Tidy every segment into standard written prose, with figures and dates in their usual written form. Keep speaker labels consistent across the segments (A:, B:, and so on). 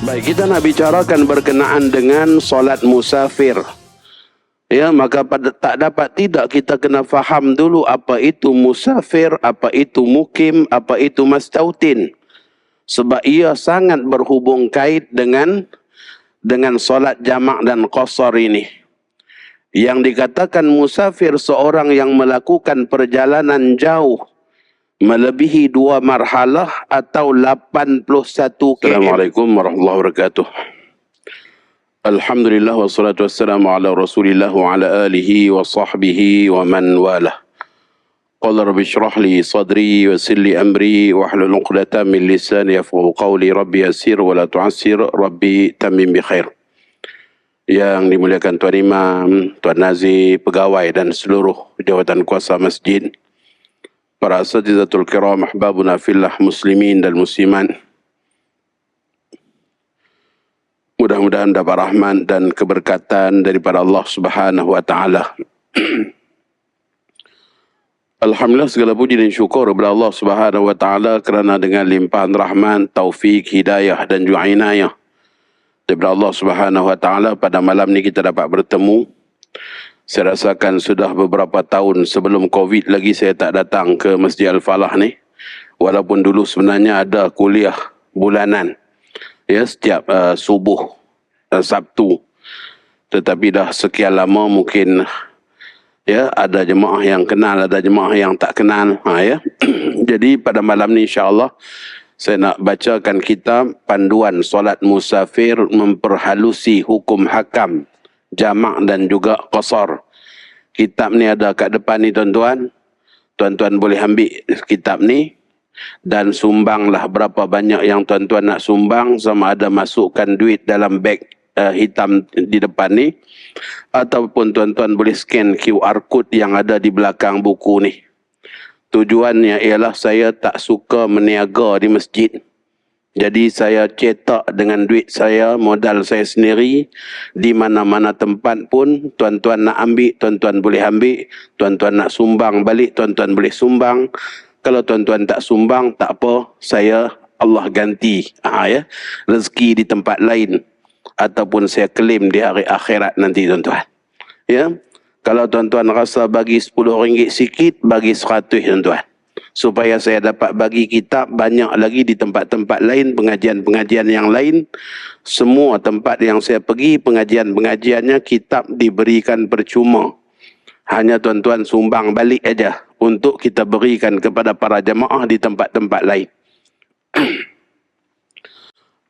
A: Baik, kita nak bicarakan berkenaan dengan solat musafir. Ya, maka tak dapat tidak kita kena faham dulu apa itu musafir, apa itu mukim, apa itu mastautin. Sebab ia sangat berhubung kait dengan solat jamak dan qasar ini. Yang dikatakan musafir seorang yang melakukan perjalanan jauh melebihi 2 marhalah atau 81 km. Assalamualaikum warahmatullahi wabarakatuh. Alhamdulillah wassalatu wassalamu ala Rasulillah wa ala alihi wa sahbihi wa man walah. Qala rabbi shrah li sadri wa yassir li amri wa hlul 'uqdatam min lisani yafqahu qawli. Rabbi yassir wa la tu'assir, rabbi tammim bi khair. Yang dimuliakan Tuan Imam, Tuan Nazir, pegawai dan seluruh jawatan kuasa masjid, para asatizatul kiram, ahbabuna fillah, muslimin dan muslimat, mudah-mudahan dapat rahmat dan keberkatan daripada Allah Subhanahu wa taala. Alhamdulillah, segala puji dan syukur kepada Allah Subhanahu wa taala kerana dengan limpahan rahmat, taufik, hidayah dan juga inayah daripada Allah Subhanahu wa taala pada malam ni kita dapat bertemu. Saya rasakan sudah beberapa tahun sebelum Covid lagi saya tak datang ke Masjid Al-Falah ni. Walaupun dulu sebenarnya ada kuliah bulanan, ya, setiap subuh Sabtu. Tetapi dah sekian lama mungkin, ya, ada jemaah yang kenal, ada jemaah yang tak kenal. Ya. Jadi pada malam ni insya-Allah saya nak bacakan kitab Panduan Solat Musafir Memperhalusi Hukum Hakam Jamak dan juga qasar. Kitab ni ada kat depan ni tuan-tuan. Tuan-tuan boleh ambil kitab ni dan sumbanglah berapa banyak yang tuan-tuan nak sumbang, sama ada masukkan duit dalam beg hitam di depan ni, ataupun tuan-tuan boleh scan QR code yang ada di belakang buku ni. Tujuannya ialah saya tak suka meniaga di masjid. Jadi saya cetak dengan duit saya, modal saya sendiri. Di mana-mana tempat pun tuan-tuan nak ambil, tuan-tuan boleh ambil. Tuan-tuan nak sumbang balik, tuan-tuan boleh sumbang. Kalau tuan-tuan tak sumbang, tak apa, saya Allah ganti ya, rezeki di tempat lain. Ataupun saya klaim di hari akhirat nanti tuan-tuan. Ya. Kalau tuan-tuan rasa bagi RM10 sikit, bagi 100 tuan-tuan. Supaya saya dapat bagi kitab banyak lagi di tempat-tempat lain, pengajian-pengajian yang lain. Semua tempat yang saya pergi, pengajian-pengajiannya kitab diberikan percuma. Hanya tuan-tuan sumbang balik aja untuk kita berikan kepada para jemaah di tempat-tempat lain.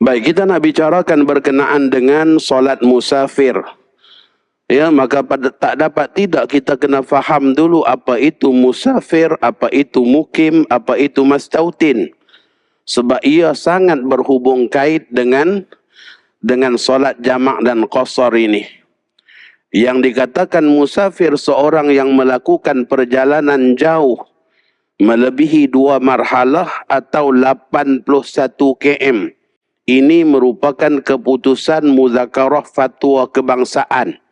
A: Baik, kita nak bicarakan berkenaan dengan solat musafir. Ya, maka tak dapat tidak kita kena faham dulu apa itu musafir, apa itu mukim, apa itu mastautin. Sebab ia sangat berhubung kait dengan solat jamak dan qasar ini. Yang dikatakan musafir seorang yang melakukan perjalanan jauh melebihi 2 marhalah atau 81 km. Ini merupakan keputusan Muzakarah Fatwa Kebangsaan.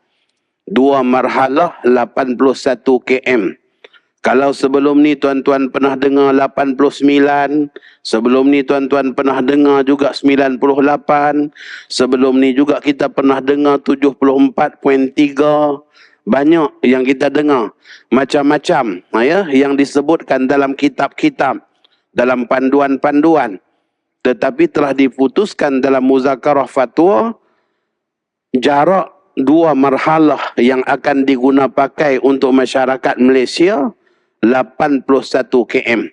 A: 2 marhalah 81 km. Kalau sebelum ni tuan-tuan pernah dengar 89, sebelum ni tuan-tuan pernah dengar juga 98, sebelum ni juga kita pernah dengar 74.3, banyak yang kita dengar. Macam-macam ya, yang disebutkan dalam kitab-kitab, dalam panduan-panduan. Tetapi telah diputuskan dalam Muzakarah Fatwa, jarak 2 marhalah yang akan diguna pakai untuk masyarakat Malaysia 81 km.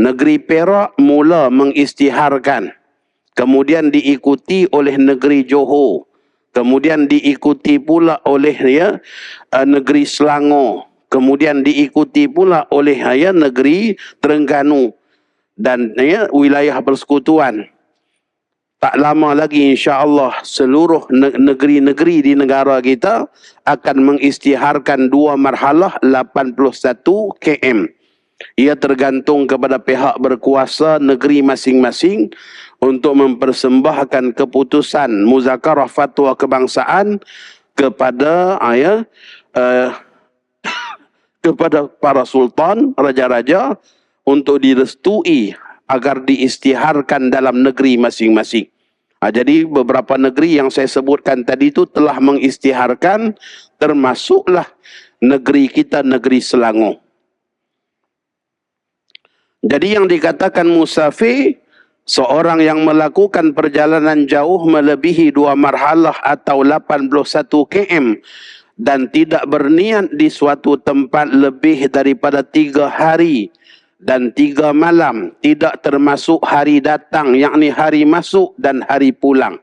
A: Negeri Perak mula mengisytiharkan, kemudian diikuti oleh negeri Johor, kemudian diikuti pula oleh negeri Selangor, kemudian diikuti pula oleh negeri Terengganu dan wilayah persekutuan. Tak lama lagi insya-Allah seluruh negeri-negeri di negara kita akan mengisytiharkan 2 marhalah 81 km. Ia tergantung kepada pihak berkuasa negeri masing-masing untuk mempersembahkan keputusan Muzakarah Fatwa Kebangsaan kepada kepada para sultan, raja-raja untuk direstui agar diisytiharkan dalam negeri masing-masing. Jadi beberapa negeri yang saya sebutkan tadi itu telah mengisytiharkan, termasuklah negeri kita, negeri Selangor. Jadi yang dikatakan musafir, seorang yang melakukan perjalanan jauh melebihi 2 marhalah atau 81 km dan tidak berniat di suatu tempat lebih daripada 3 hari dan 3 malam, tidak termasuk hari datang, yakni hari masuk dan hari pulang.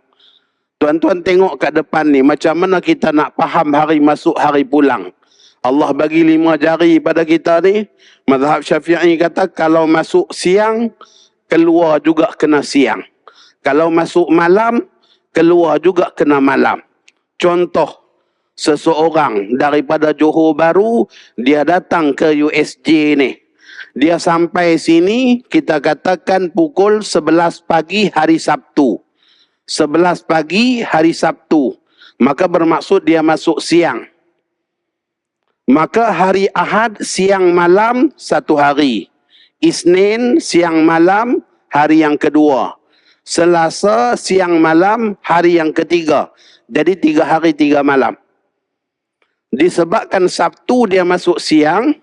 A: Tuan-tuan tengok kat depan ni, macam mana kita nak faham hari masuk, hari pulang. Allah bagi 5 jari pada kita ni. Mazhab Syafi'i kata kalau masuk siang, keluar juga kena siang. Kalau masuk malam, keluar juga kena malam. Contoh, seseorang daripada Johor Bahru, dia datang ke USJ ni. Dia sampai sini, kita katakan pukul 11 pagi hari Sabtu. 11 pagi hari Sabtu. Maka bermaksud dia masuk siang. Maka hari Ahad siang malam 1 hari. Isnin siang malam hari yang kedua. Selasa siang malam hari yang ketiga. Jadi 3 hari 3 malam. Disebabkan Sabtu dia masuk siang,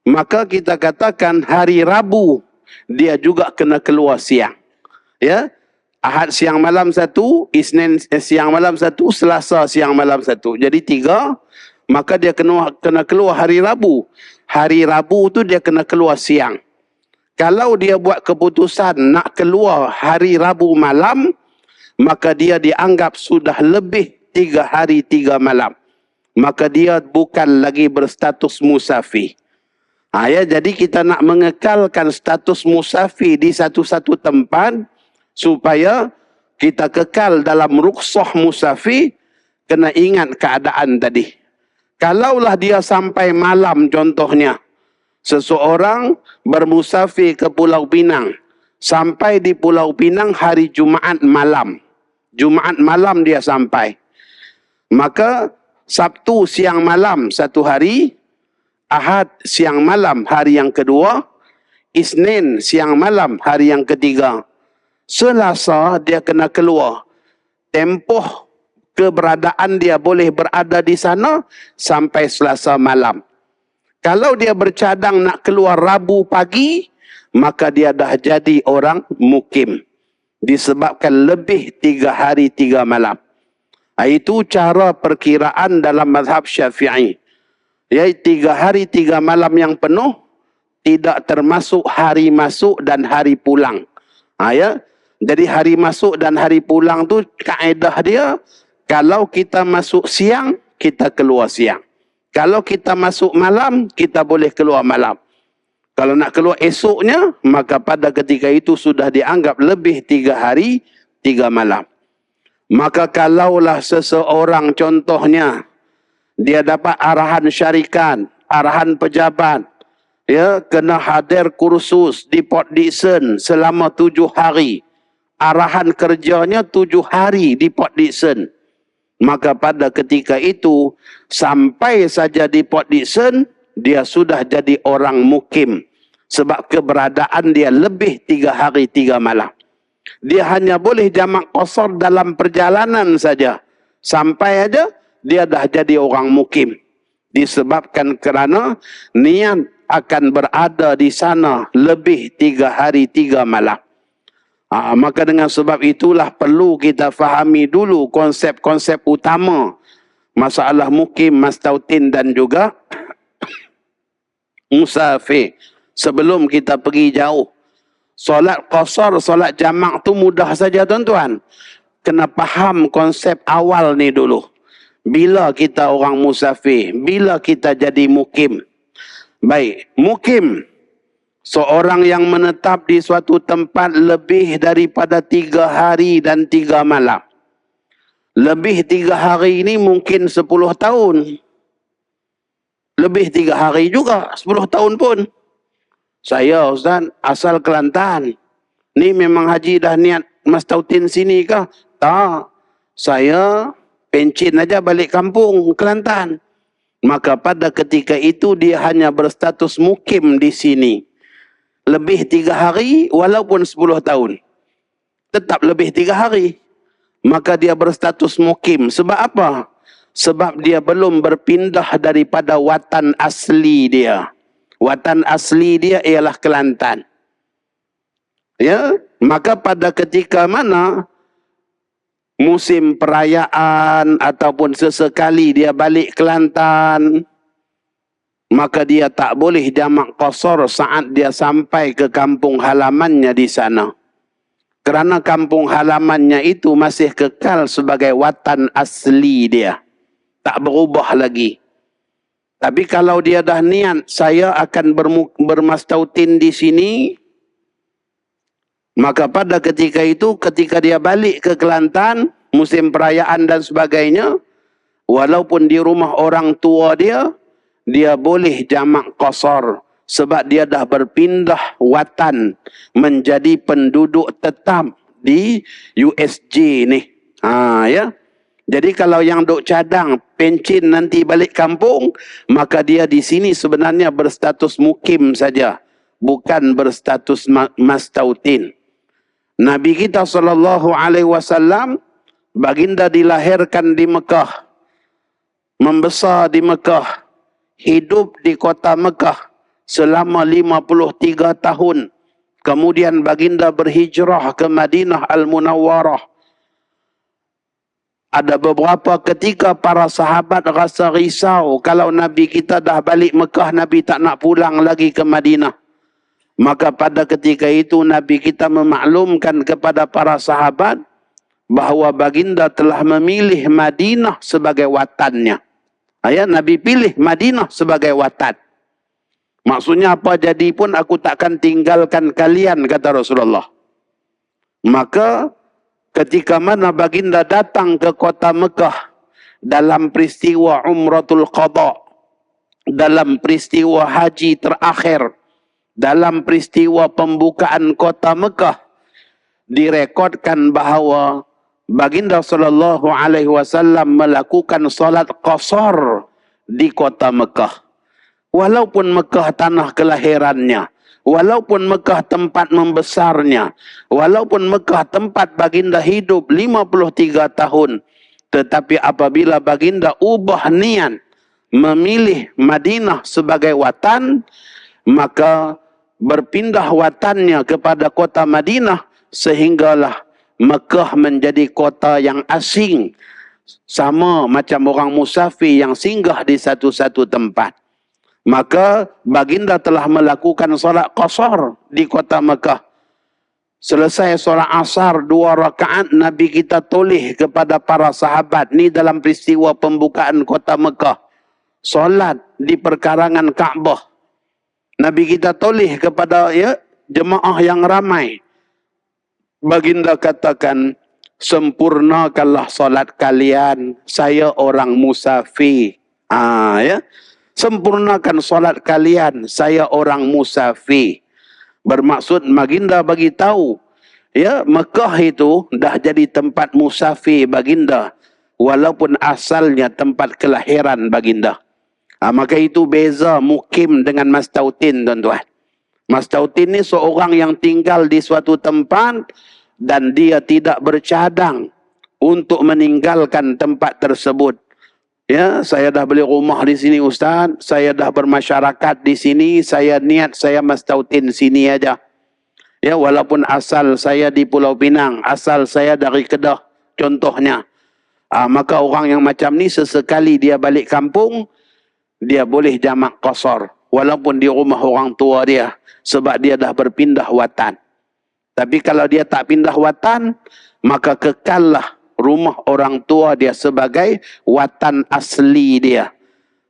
A: maka kita katakan hari Rabu dia juga kena keluar siang. Ya, Ahad siang malam 1, Isnin siang malam 1, Selasa siang malam 1. Jadi 3, maka dia kena keluar hari Rabu. Hari Rabu tu dia kena keluar siang. Kalau dia buat keputusan nak keluar hari Rabu malam, maka dia dianggap sudah lebih 3 hari 3 malam. Maka dia bukan lagi berstatus musafir. Jadi kita nak mengekalkan status musafir di satu-satu tempat supaya kita kekal dalam rukhsah musafir, kena ingat keadaan tadi. Kalaulah dia sampai malam, contohnya seseorang bermusafir ke Pulau Pinang, sampai di Pulau Pinang hari Jumaat malam. Jumaat malam dia sampai. Maka Sabtu siang malam 1 hari, Ahad siang malam hari yang kedua, Isnin siang malam hari yang ketiga. Selasa dia kena keluar. Tempoh keberadaan dia boleh berada di sana sampai Selasa malam. Kalau dia bercadang nak keluar Rabu pagi, maka dia dah jadi orang mukim. Disebabkan lebih 3 hari 3 malam. Itu cara perkiraan dalam mazhab Syafi'i. 3 hari 3 malam yang penuh tidak termasuk hari masuk dan hari pulang. Jadi hari masuk dan hari pulang tu kaedah dia, kalau kita masuk siang, kita keluar siang. Kalau kita masuk malam, kita boleh keluar malam. Kalau nak keluar esoknya, maka pada ketika itu sudah dianggap lebih 3 hari 3 malam. Maka kalaulah seseorang contohnya dia dapat arahan syarikat, arahan pejabat, kena hadir kursus di Port Dickson selama 7 hari. Arahan kerjanya 7 hari di Port Dickson. Maka pada ketika itu, sampai saja di Port Dickson, dia sudah jadi orang mukim. Sebab keberadaan dia lebih 3 hari 3 malam. Dia hanya boleh jamak qasar dalam perjalanan saja. Sampai aja, dia dah jadi orang mukim. Disebabkan kerana niat akan berada di sana lebih 3 hari 3 malam. Maka dengan sebab itulah perlu kita fahami dulu konsep-konsep utama masalah mukim, mastautin dan juga musafir sebelum kita pergi jauh. Solat qasar, solat jamak tu mudah saja tuan-tuan. Kena faham konsep awal ni dulu. Bila kita orang musafir, bila kita jadi mukim. Baik, mukim, seorang yang menetap di suatu tempat lebih daripada 3 hari dan 3 malam. Lebih 3 hari ini mungkin 10 tahun. Lebih 3 hari juga, 10 tahun pun. Saya Ustaz, asal Kelantan. Ni memang haji dah niat mastautin sini kah? Tak. Saya pencin aja balik kampung Kelantan. Maka pada ketika itu dia hanya berstatus mukim di sini. Lebih 3 hari walaupun 10 tahun. Tetap lebih 3 hari. maka dia berstatus mukim. Sebab apa? Sebab dia belum berpindah daripada watan asli dia. Watan asli dia ialah Kelantan. Ya, maka pada ketika mana musim perayaan ataupun sesekali dia balik Kelantan, maka dia tak boleh jamak qasar saat dia sampai ke kampung halamannya di sana. Kerana kampung halamannya itu masih kekal sebagai watan asli dia. Tak berubah lagi. Tapi kalau dia dah niat, saya akan bermastautin di sini, maka pada ketika itu, ketika dia balik ke Kelantan, musim perayaan dan sebagainya, walaupun di rumah orang tua dia, dia boleh jamak qasar. Sebab dia dah berpindah watan menjadi penduduk tetap di USJ ni. Ya. Jadi kalau yang duk cadang pencin nanti balik kampung, maka dia di sini sebenarnya berstatus mukim saja, bukan berstatus mastautin. Nabi kita SAW, baginda dilahirkan di Mekah, membesar di Mekah, hidup di kota Mekah selama 53 tahun. Kemudian baginda berhijrah ke Madinah Al-Munawwarah. Ada beberapa ketika para sahabat rasa risau kalau Nabi kita dah balik Mekah, Nabi tak nak pulang lagi ke Madinah. Maka pada ketika itu Nabi kita memaklumkan kepada para sahabat bahawa baginda telah memilih Madinah sebagai watannya. Nabi pilih Madinah sebagai watan. Maksudnya apa jadi pun aku takkan tinggalkan kalian, kata Rasulullah. Maka ketika mana baginda datang ke kota Mekah dalam peristiwa Umratul Qadha, dalam peristiwa haji terakhir, dalam peristiwa pembukaan kota Mekah, direkodkan bahawa baginda SAW melakukan solat qasar di kota Mekah. Walaupun Mekah tanah kelahirannya, walaupun Mekah tempat membesarnya, walaupun Mekah tempat baginda hidup 53 tahun, tetapi apabila baginda ubah niat memilih Madinah sebagai watan, maka berpindah watannya kepada kota Madinah, sehinggalah Mekah menjadi kota yang asing, sama macam orang musafir yang singgah di satu-satu tempat. Maka baginda telah melakukan solat qasar di kota Mekah. Selesai solat asar 2 rakaat, Nabi kita toleh kepada para sahabat ni dalam peristiwa pembukaan kota Mekah. Solat di perkarangan Kaabah. Nabi kita toleh kepada jemaah yang ramai. Baginda katakan, sempurnakanlah solat kalian, saya orang musafir. Sempurnakan solat kalian, saya orang musafir. Bermaksud baginda bagi tahu, Mekah itu dah jadi tempat musafir baginda, walaupun asalnya tempat kelahiran baginda. Maka itu beza mukim dengan mastautin, tuan-tuan. Mastautin ni seorang yang tinggal di suatu tempat dan dia tidak bercadang untuk meninggalkan tempat tersebut. Saya dah beli rumah di sini Ustaz, saya dah bermasyarakat di sini, saya niat saya mastautin sini aja. Walaupun asal saya di Pulau Pinang, asal saya dari Kedah contohnya. Maka orang yang macam ni sesekali dia balik kampung, dia boleh jamak qasar walaupun di rumah orang tua dia, sebab dia dah berpindah watan. Tapi kalau dia tak pindah watan, maka kekallah rumah orang tua dia sebagai watan asli dia.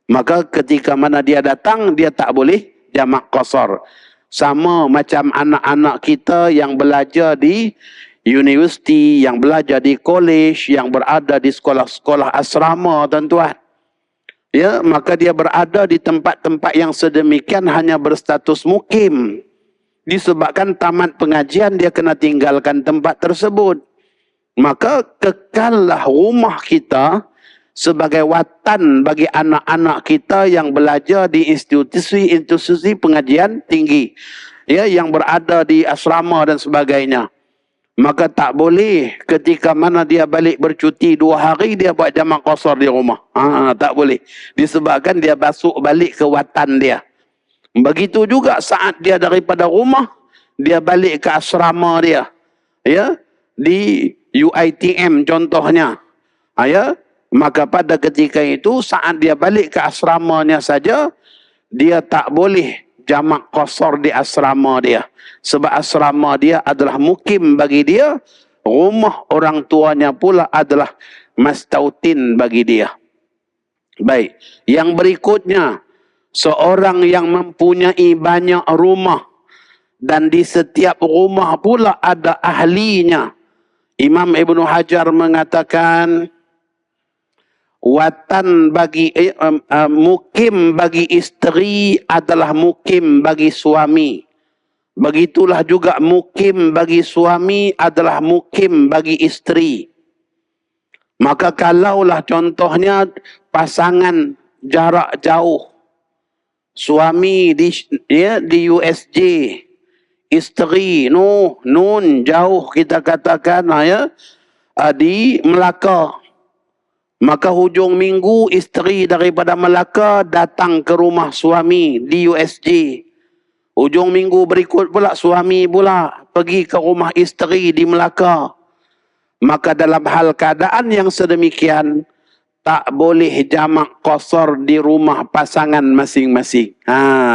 A: Maka ketika mana dia datang, dia tak boleh jamak qasar. Sama macam anak-anak kita yang belajar di universiti, yang belajar di college, yang berada di sekolah-sekolah asrama, tuan-tuan. Maka dia berada di tempat-tempat yang sedemikian hanya berstatus mukim. Disebabkan tamat pengajian dia kena tinggalkan tempat tersebut. Maka kekallah rumah kita sebagai watan bagi anak-anak kita yang belajar di institusi pengajian tinggi. Yang berada di asrama dan sebagainya. Maka tak boleh ketika mana dia balik bercuti 2 hari dia buat jamak qasar di rumah. Tak boleh. Disebabkan dia basuh balik ke watan dia. Begitu juga saat dia daripada rumah dia balik ke asrama dia. Ya, di UiTM contohnya. Ya, maka pada ketika itu saat dia balik ke asramanya saja dia tak boleh jamak qasar di asrama dia. Sebab asrama dia adalah mukim bagi dia, rumah orang tuanya pula adalah mastautin bagi dia. Baik, yang berikutnya, seorang yang mempunyai banyak rumah dan di setiap rumah pula ada ahlinya. Imam Ibn Hajar mengatakan watan bagi mukim bagi isteri adalah mukim bagi suami. Begitulah juga mukim bagi suami adalah mukim bagi isteri. Maka kalaulah contohnya pasangan jarak jauh, suami di USJ, isteri nun jauh kita katakan di Melaka. Maka hujung minggu isteri daripada Melaka datang ke rumah suami di USJ. Hujung minggu berikut pula suami pula pergi ke rumah isteri di Melaka. Maka dalam hal keadaan yang sedemikian tak boleh jamak qasar di rumah pasangan masing-masing.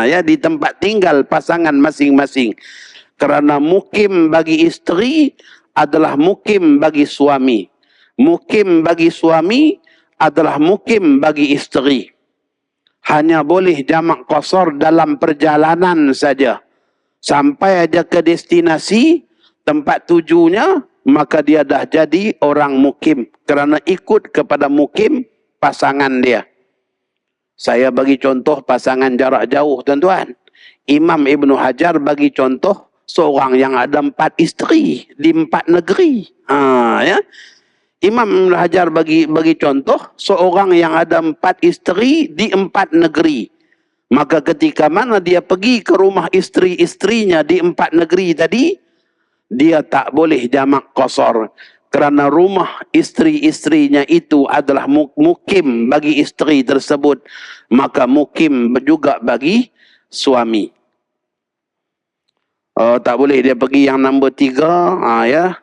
A: Ya, di tempat tinggal pasangan masing-masing. Kerana mukim bagi isteri adalah mukim bagi suami. Mukim bagi suami adalah mukim bagi isteri. Hanya boleh jamak qasar dalam perjalanan saja. Sampai aja ke destinasi, tempat tujunya, maka dia dah jadi orang mukim. Kerana ikut kepada mukim pasangan dia. Saya bagi contoh pasangan jarak jauh, tuan-tuan. Imam Ibn Hajar bagi contoh seorang yang ada 4 isteri di 4 negeri. Ya. Imam Ibn Hajar bagi contoh seorang yang ada 4 isteri di 4 negeri. Maka ketika mana dia pergi ke rumah isteri-istrinya di 4 negeri tadi, dia tak boleh jamak qasar. Kerana rumah isteri-istrinya itu adalah mukim bagi isteri tersebut. Maka mukim juga bagi suami. Tak boleh dia pergi yang nombor 3, ya.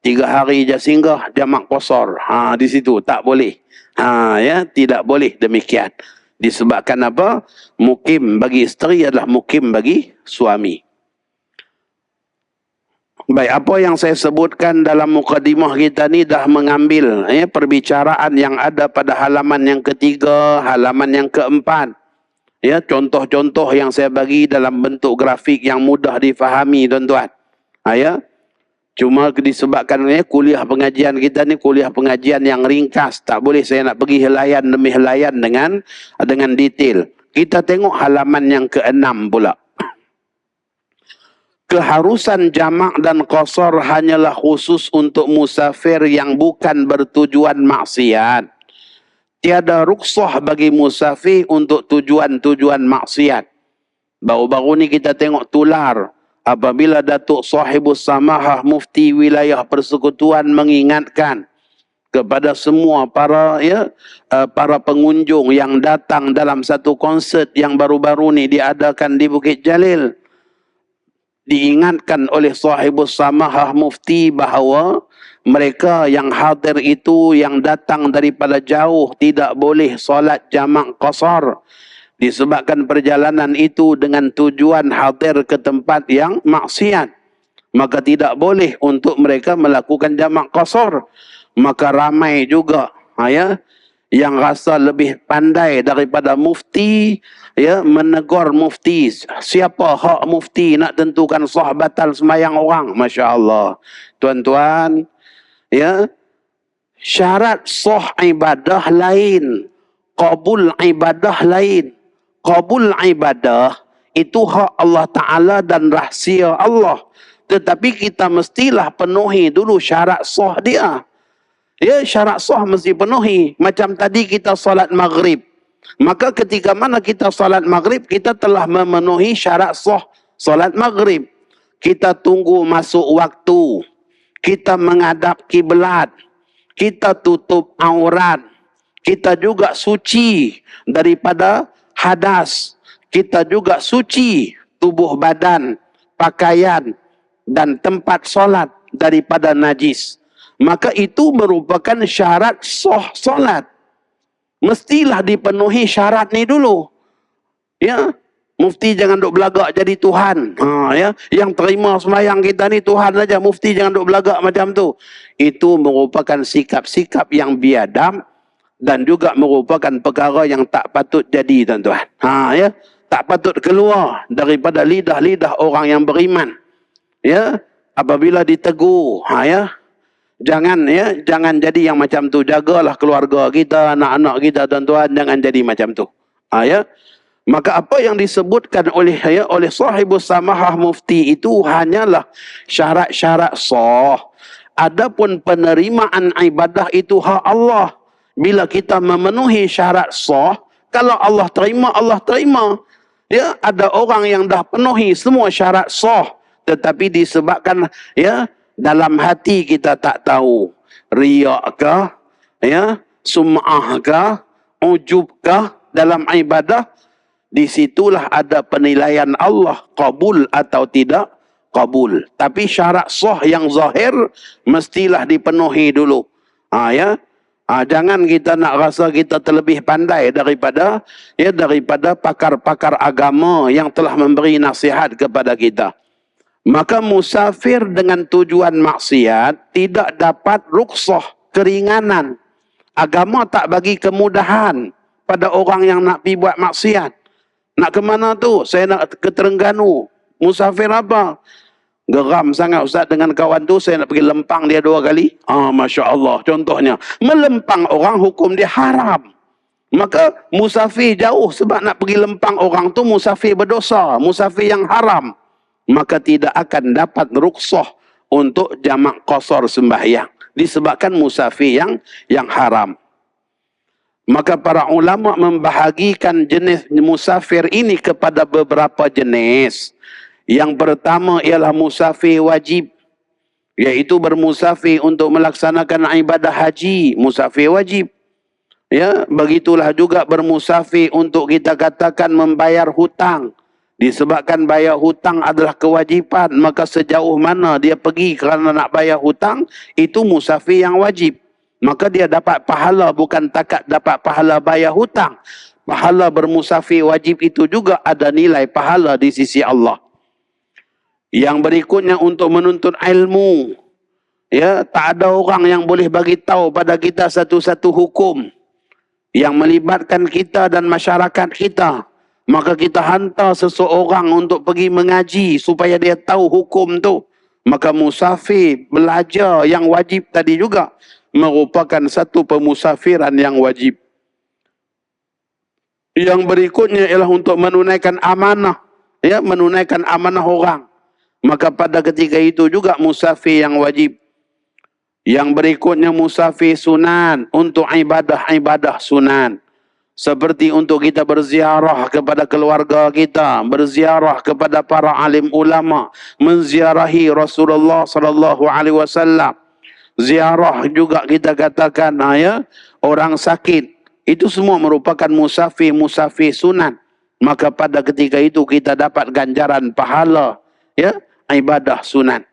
A: 3 hari je singgah jamak qasar. Di situ tak boleh. Ya, tidak boleh demikian. Disebabkan apa? Mukim bagi isteri adalah mukim bagi suami. Baik, apa yang saya sebutkan dalam mukadimah kita ni dah mengambil perbicaraan yang ada pada halaman yang ketiga, halaman yang keempat. Ya, contoh-contoh yang saya bagi dalam bentuk grafik yang mudah difahami, tuan-tuan. Ya. Cuma disebabkan kuliah pengajian kita ni kuliah pengajian yang ringkas. Tak boleh saya nak pergi helaian demi helaian dengan detail. Kita tengok halaman yang ke-6 pula. Keharusan jamak dan qasar hanyalah khusus untuk musafir yang bukan bertujuan maksiat. Tiada rukhsah bagi musafir untuk tujuan-tujuan maksiat. Baru-baru ni kita tengok tular. Apabila Datuk Sahibus Samahah Mufti Wilayah Persekutuan mengingatkan kepada semua para pengunjung yang datang dalam satu konsert yang baru-baru ni diadakan di Bukit Jalil, diingatkan oleh Sahibus Samahah Mufti bahawa mereka yang hadir itu yang datang daripada jauh tidak boleh solat jamak qasar. Disebabkan perjalanan itu dengan tujuan hadir ke tempat yang maksiat. Maka tidak boleh untuk mereka melakukan jamak qasar. Maka ramai juga yang rasa lebih pandai daripada mufti, menegur mufti. Siapa hak mufti nak tentukan sah batal sembahyang orang? Masya Allah. Tuan-tuan, syarat sah ibadah lain. Qabul ibadah lain. Qabul ibadah itu hak Allah Ta'ala dan rahsia Allah. Tetapi kita mestilah penuhi dulu syarat sah dia. Ya, syarat sah mesti penuhi. Macam tadi kita solat maghrib. Maka ketika mana kita solat maghrib, kita telah memenuhi syarat sah solat maghrib. Kita tunggu masuk waktu. kita menghadap kiblat, kita tutup aurat, kita juga suci daripada hadas, kita juga suci tubuh badan, pakaian dan tempat solat daripada najis. Maka itu merupakan syarat sah solat. Mestilah dipenuhi syarat ni dulu. Ya, mufti jangan duk belagak jadi Tuhan. Ya, yang terima sembahyang kita ni Tuhan saja. Mufti jangan duk belagak macam tu. Itu merupakan sikap-sikap yang biadab dan juga merupakan perkara yang tak patut jadi, tuan-tuan. Ya, tak patut keluar daripada lidah-lidah orang yang beriman. Ya, apabila ditegur, ya, jangan jadi yang macam tu. Jagalah keluarga kita, anak-anak kita, tuan-tuan, jangan jadi macam tu. Ya. Maka apa yang disebutkan oleh sahibus samahah mufti itu hanyalah syarat-syarat sah. Adapun penerimaan ibadah itu hak Allah. Bila kita memenuhi syarat sah, kalau Allah terima, Allah terima. Ya, ada orang yang dah penuhi semua syarat sah, tetapi disebabkan dalam hati kita tak tahu, riak kah, sum'ah kah, ujub kah dalam ibadah, disitulah ada penilaian Allah, kabul atau tidak kabul. Tapi syarat sah yang zahir mestilah dipenuhi dulu. Jangan kita nak rasa kita terlebih pandai daripada pakar-pakar agama yang telah memberi nasihat kepada kita. Maka musafir dengan tujuan maksiat tidak dapat rukhsah, keringanan. Agama tak bagi kemudahan pada orang yang nak pergi buat maksiat. Nak ke mana tu? Saya nak ke Terengganu. Musafir apa? Geram sangat ustaz dengan kawan tu, saya nak pergi lempang dia 2 kali. Masya Allah. Contohnya, melempang orang hukum dia haram. Maka musafir jauh sebab nak pergi lempang orang tu, musafir berdosa, musafir yang haram. Maka tidak akan dapat rukhsah untuk jamak qasar sembahyang. Disebabkan musafir yang haram. Maka para ulama membahagikan jenis musafir ini kepada beberapa jenis. Yang pertama ialah musafir wajib, iaitu bermusafir untuk melaksanakan ibadah haji, musafir wajib. Ya, begitulah juga bermusafir untuk kita katakan membayar hutang. Disebabkan bayar hutang adalah kewajipan, maka sejauh mana dia pergi kerana nak bayar hutang, itu musafir yang wajib. Maka dia dapat pahala, bukan takat dapat pahala bayar hutang. Pahala bermusafir wajib itu juga ada nilai pahala di sisi Allah. Yang berikutnya untuk menuntut ilmu. Ya, tak ada orang yang boleh bagi tahu pada kita satu-satu hukum yang melibatkan kita dan masyarakat kita. Maka kita hantar seseorang untuk pergi mengaji supaya dia tahu hukum tu. Maka musafir belajar yang wajib tadi juga merupakan satu pemusafiran yang wajib. Yang berikutnya ialah untuk menunaikan amanah. Ya, menunaikan amanah orang. Maka pada ketika itu juga musafir yang wajib. Yang berikutnya musafir sunan, untuk ibadah-ibadah sunan. Seperti untuk kita berziarah kepada keluarga kita, berziarah kepada para alim ulama, menziarahi Rasulullah sallallahu alaihi wasallam. Ziarah juga kita katakan orang sakit. Itu semua merupakan musafir sunan. Maka pada ketika itu kita dapat ganjaran pahala ibadah sunan.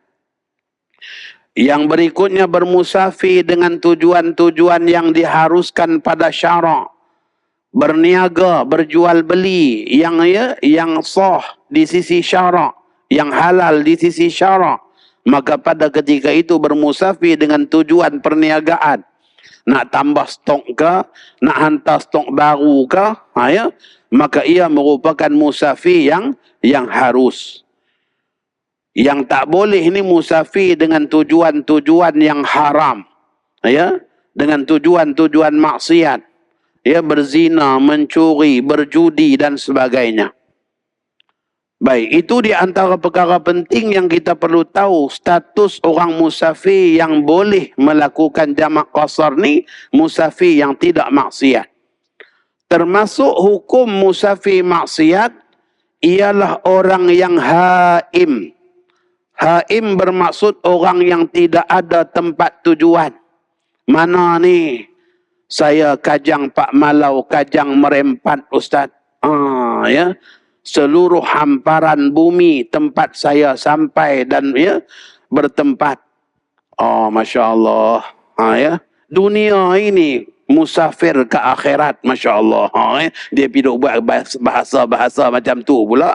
A: Yang berikutnya bermusafir dengan tujuan-tujuan yang diharuskan pada syarak. Berniaga, berjual beli yang sah di sisi syarak, yang halal di sisi syarak. Maka pada ketika itu bermusafir dengan tujuan perniagaan. Nak tambah stok ke, nak hantar stok baru ke, maka ia merupakan musafir yang harus. Yang tak boleh ini musafir dengan tujuan-tujuan yang haram. Dengan tujuan-tujuan maksiat. Berzina, mencuri, berjudi dan sebagainya. Baik, itu di antara perkara penting yang kita perlu tahu. Status orang musafir yang boleh melakukan jamak qasar ni, musafir yang tidak maksiat. Termasuk hukum musafir maksiat ialah orang yang haim. Haim bermaksud orang yang tidak ada tempat tujuan. Mana ni? Saya kajang Pak Malau, kajang merempat Ustaz. Ya. Seluruh hamparan bumi tempat saya sampai dan ya bertempat. Masya Allah. Ya. Dunia ini musafir ke akhirat, Masya Allah. Dia piduk buat bahasa-bahasa macam tu pula.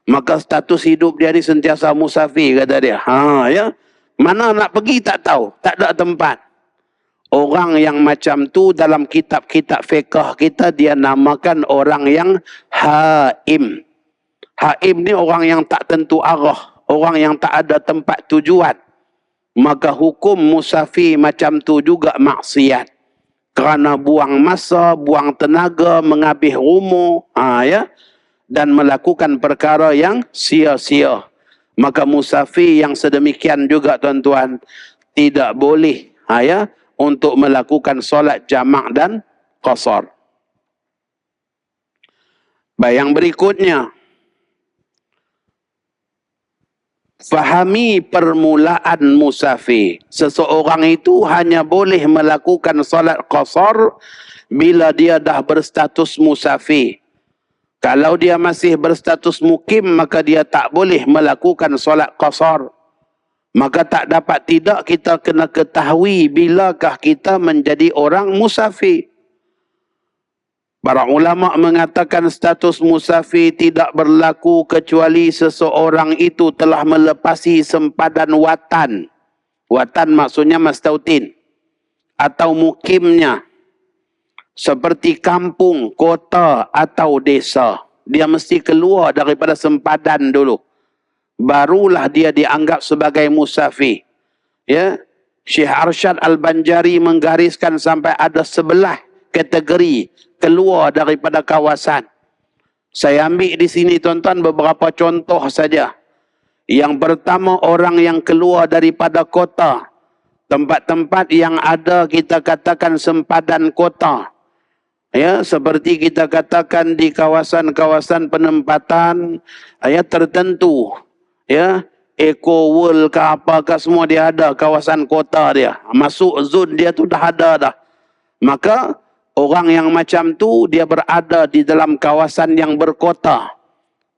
A: Maka status hidup dia ni sentiasa musafir, kata dia. Ya. Mana nak pergi tak tahu, tak ada tempat. Orang yang macam tu dalam kitab-kitab fiqh kita dia namakan orang yang haim. Haim ni orang yang tak tentu arah, orang yang tak ada tempat tujuan. Maka hukum musafir macam tu juga maksiat. Kerana buang masa, buang tenaga, menghabis umur, ya, dan melakukan perkara yang sia-sia. Maka musafir yang sedemikian juga tuan-tuan tidak boleh, ya, untuk melakukan solat jamak dan qasar. Yang berikutnya, fahami permulaan musafir. Seseorang itu hanya boleh melakukan solat qasar bila dia dah berstatus musafir. Kalau dia masih berstatus mukim, maka dia tak boleh melakukan solat qasar. Maka tak dapat tidak kita kena ketahui bilakah kita menjadi orang musafir. Para ulama mengatakan status musafir tidak berlaku kecuali seseorang itu telah melepasi sempadan watan. Watan maksudnya mastautin. Atau mukimnya. Seperti kampung, kota atau desa. Dia mesti keluar daripada sempadan dulu. Barulah dia dianggap sebagai musafir. Ya, Syekh Arsyad Al-Banjari menggariskan sampai ada 11 kategori keluar daripada kawasan. Saya ambil di sini tuan-tuan beberapa contoh saja. Yang pertama, orang yang keluar daripada kota. Tempat-tempat yang ada kita katakan sempadan kota. Ya, seperti kita katakan di kawasan-kawasan penempatan ya tertentu. Ya, Eco World ke apa ke semua dia ada kawasan kota dia. Masuk zon dia tu dah ada dah. Maka orang yang macam tu dia berada di dalam kawasan yang berkota.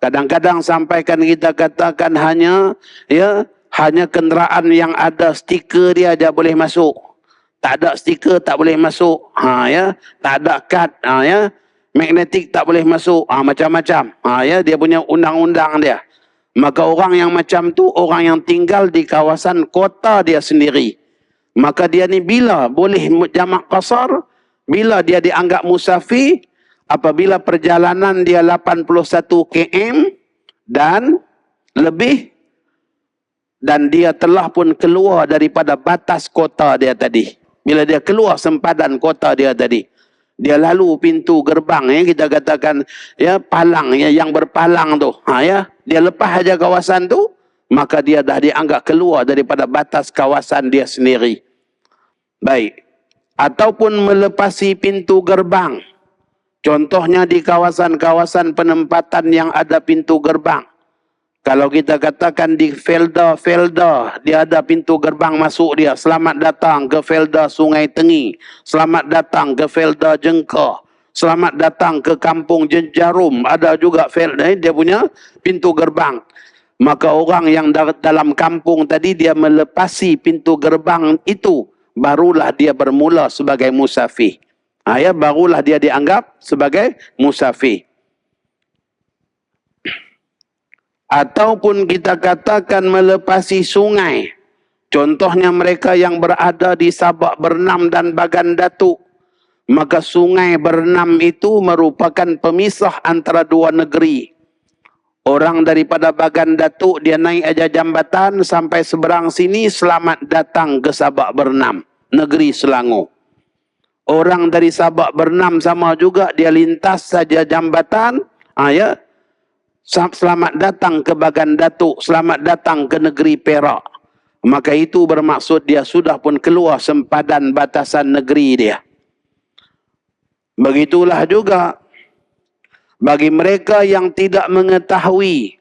A: Kadang-kadang sampaikan kita katakan hanya kenderaan yang ada stiker dia aja boleh masuk. Tak ada stiker tak boleh masuk. Ya, tak ada kad, ya. Magnetik tak boleh masuk. Macam-macam. Ya, dia punya undang-undang dia. Maka orang yang macam tu, orang yang tinggal di kawasan kota dia sendiri. Maka dia ni bila boleh jamak qasar, bila dia dianggap musafir, apabila perjalanan dia 81 km dan lebih, dan dia telah pun keluar daripada batas kota dia tadi. Bila dia keluar sempadan kota dia tadi. Dia lalu pintu gerbang, ya, kita katakan ya palang, ya, yang berpalang tu. Ya, dia lepas aja kawasan tu, maka dia dah dianggap keluar daripada batas kawasan dia sendiri. Baik. Ataupun melepasi pintu gerbang. Contohnya di kawasan-kawasan penempatan yang ada pintu gerbang. Kalau kita katakan di Felda, dia ada pintu gerbang masuk dia. Selamat datang ke Felda Sungai Tengi. Selamat datang ke Felda Jengka. Selamat datang ke Kampung Jarum. Ada juga Felda, dia punya pintu gerbang. Maka orang yang dalam kampung tadi, dia melepasi pintu gerbang itu. Barulah dia bermula sebagai musafir. Ya, barulah dia dianggap sebagai musafir. Ataupun kita katakan melepasi sungai. Contohnya mereka yang berada di Sabak Bernam dan Bagan Datuk. Maka sungai Bernam itu merupakan pemisah antara dua negeri. Orang daripada Bagan Datuk dia naik aja jambatan sampai seberang sini, selamat datang ke Sabak Bernam, negeri Selangor. Orang dari Sabak Bernam sama juga, dia lintas saja jambatan, ya. Selamat datang ke Bagan Datuk, selamat datang ke negeri Perak. Maka itu bermaksud dia sudah pun keluar sempadan batasan negeri dia. Begitulah juga bagi mereka yang tidak mengetahui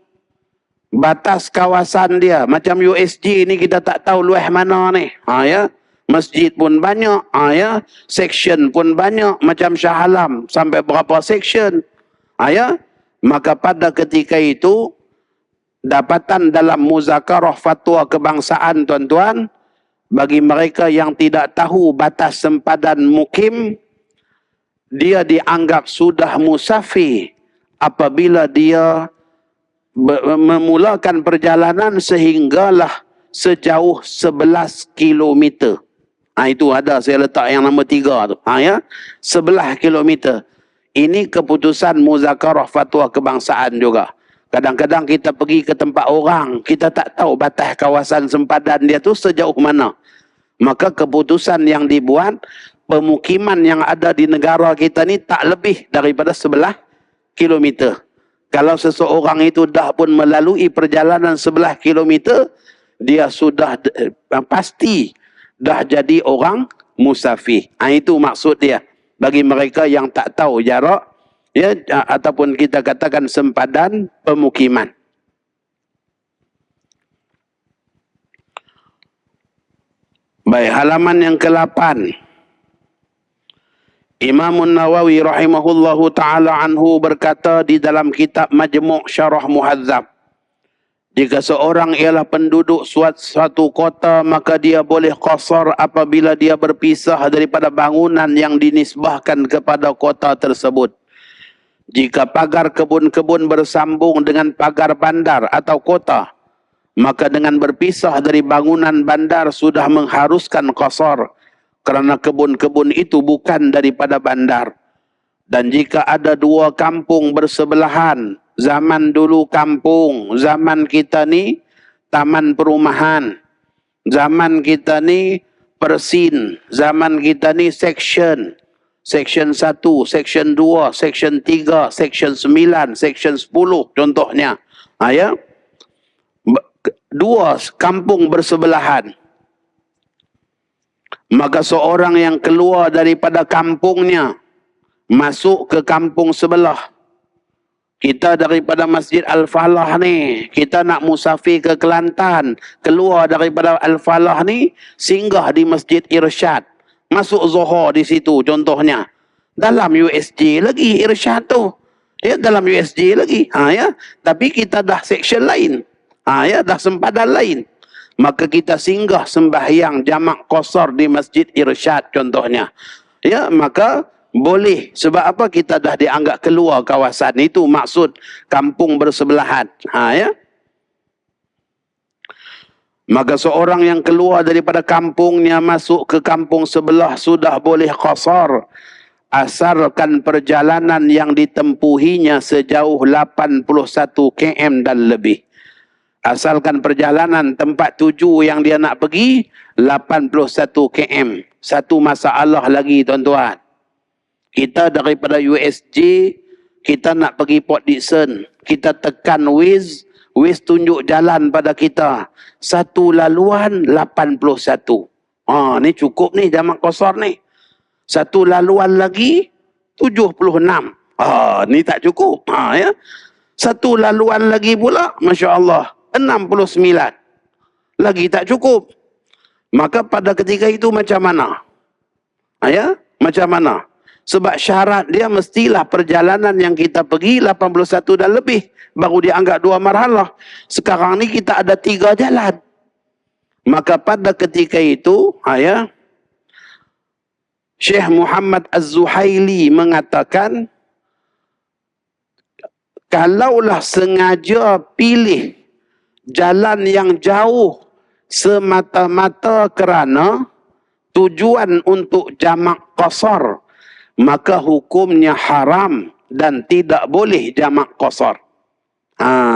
A: batas kawasan dia. Macam USG ni kita tak tahu luas mana ni. Ya. Masjid pun banyak. Ya. Section pun banyak. Macam Shah Alam sampai berapa section. Ya. Maka pada ketika itu, dapatan dalam muzakarah fatwa kebangsaan tuan-tuan, bagi mereka yang tidak tahu batas sempadan mukim, dia dianggap sudah musafir apabila dia memulakan perjalanan sehinggalah sejauh 11 kilometer. Itu ada saya letak yang nombor 3 tu. Ya, 11 kilometer. Ini keputusan muzakarah fatwa kebangsaan juga. Kadang-kadang kita pergi ke tempat orang, kita tak tahu batas kawasan sempadan dia tu sejauh mana. Maka keputusan yang dibuat, pemukiman yang ada di negara kita ni tak lebih daripada 11 kilometer. Kalau seseorang itu dah pun melalui perjalanan 11 kilometer, dia sudah pasti dah jadi orang musafir. Itu maksud dia. Bagi mereka yang tak tahu jarak, ya, ataupun kita katakan sempadan pemukiman. Baik, halaman yang ke-8. Imam Nawawi rahimahullahu ta'ala anhu berkata di dalam kitab Majmu' Syarah Muhadzab, jika seorang ialah penduduk suatu kota, maka dia boleh qasar apabila dia berpisah daripada bangunan yang dinisbahkan kepada kota tersebut. Jika pagar kebun-kebun bersambung dengan pagar bandar atau kota, maka dengan berpisah dari bangunan bandar sudah mengharuskan qasar, kerana kebun-kebun itu bukan daripada bandar. Dan jika ada dua kampung bersebelahan, zaman dulu kampung, zaman kita ni taman perumahan, zaman kita ni persin, zaman kita ni section. Section 1, section 2, section 3, section 9, section 10 contohnya. Ya. Dua kampung bersebelahan. Maka seorang yang keluar daripada kampungnya, masuk ke kampung sebelah. Kita daripada Masjid Al-Falah ni, kita nak musafir ke Kelantan, keluar daripada Al-Falah ni, singgah di Masjid Irsyad. Masuk Zohor di situ contohnya. Dalam USJ lagi Irsyad tu. Ya, dalam USJ lagi. Ya. Tapi kita dah section lain. Ya, dah sempadan lain. Maka kita singgah sembahyang jamak qasar di Masjid Irsyad contohnya. Ya, maka boleh. Sebab apa? Kita dah dianggap keluar kawasan. Itu maksud kampung bersebelahan. Ya. Maka seorang yang keluar daripada kampungnya masuk ke kampung sebelah sudah boleh qasar, asalkan perjalanan yang ditempuhinya sejauh 81 km dan lebih. Asalkan perjalanan tempat tuju yang dia nak pergi 81 km. Satu masalah lagi tuan-tuan. Kita daripada USJ, kita nak pergi Port Dickson. Kita tekan Waze tunjuk jalan pada kita. Satu laluan 81. Ni cukup ni jamak qasar ni. Satu laluan lagi 76. Ni tak cukup. Ya. Satu laluan lagi pula, Masya Allah, 69. Lagi tak cukup. Maka pada ketika itu macam mana? Ya, macam mana? Sebab syarat dia mestilah perjalanan yang kita pergi 81 dan lebih. Baru dia anggap 2 marhalah. Sekarang ni kita ada 3 jalan. Maka pada ketika itu, ya, Syekh Muhammad Az-Zuhaili mengatakan, kalaulah sengaja pilih jalan yang jauh semata-mata kerana tujuan untuk jamak qasar, maka hukumnya haram dan tidak boleh jamak qasar.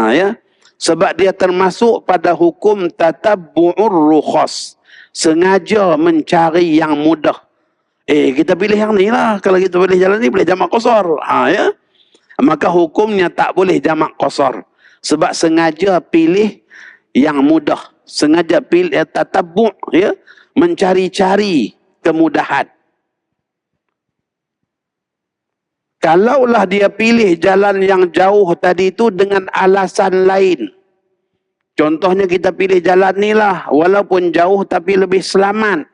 A: Ya. Sebab dia termasuk pada hukum tatabbu'ur rukhas. Sengaja mencari yang mudah. Kita pilih yang ni lah. Kalau kita pilih jalan ni, boleh jamak qasar. Ya. Maka hukumnya tak boleh jamak qasar. Sebab sengaja pilih yang mudah. Sengaja pilih tatabbu', ya, mencari-cari kemudahan. Kalaulah dia pilih jalan yang jauh tadi itu dengan alasan lain. Contohnya kita pilih jalan ni lah, walaupun jauh tapi lebih selamat.